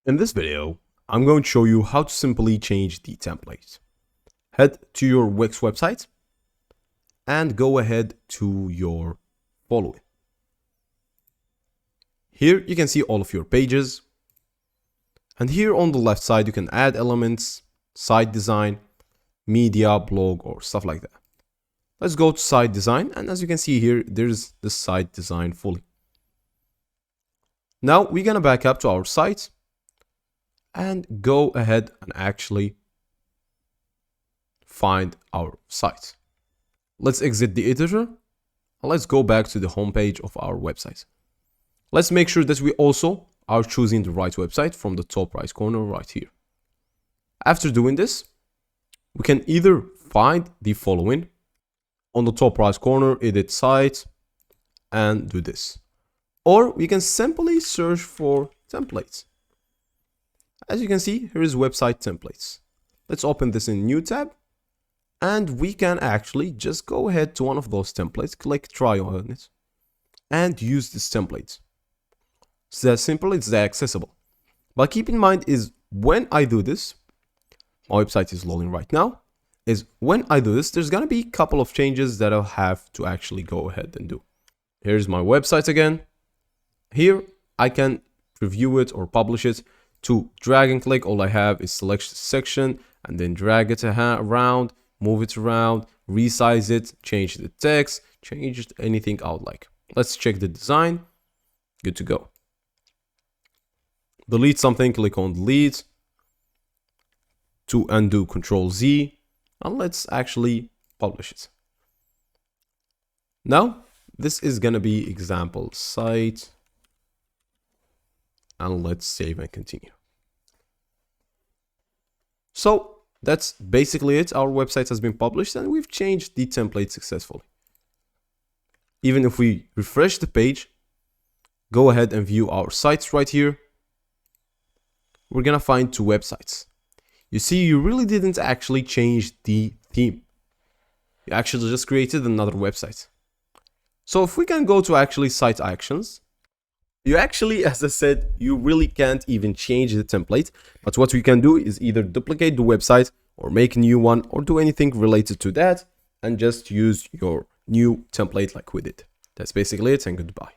In this video, I'm going to show you how to simply change the template. Head to your Wix website and go ahead to your following. Here you can see all of your pages. And here on the left side, you can add elements, site design, media, blog, or stuff like that. Let's go to site design. And as you can see here, there's the site design fully. Now we're going to back up to our site and go ahead and actually find our site. Let's exit the editor and let's go back to the homepage of our website. Let's make sure that we also are choosing the right website from the top right corner right here. After doing this, we can either find the following on the top right corner, edit site, and do this. Or we can simply search for templates. As you can see, here is website templates. Let's open this in new tab. And we can actually just go ahead to one of those templates, click try on it, and use this template. It's that simple, it's that accessible. But keep in mind is when I do this, my website is loading right now, is when I do this, there's gonna be a couple of changes that I'll have to actually go ahead and do. Here's my website again. Here I can preview it or publish it. To drag and click, all I have is select section and then drag it around, move it around, resize it, change the text, change anything I would like. Let's check the design. Good to go. Delete something, click on delete. To undo, Control Z, and let's actually publish it. Now, this is gonna be example site. And let's save and continue. So that's basically it. Our website has been published and we've changed the template successfully. Even if we refresh the page, go ahead and view our sites right here. We're gonna find two websites. You see, you really didn't actually change the theme. You actually just created another website. So if we can go to actually site actions, you actually, as I said, you really can't even change the template. But what we can do is either duplicate the website or make a new one or do anything related to that and just use your new template like we did. That's basically it, and goodbye.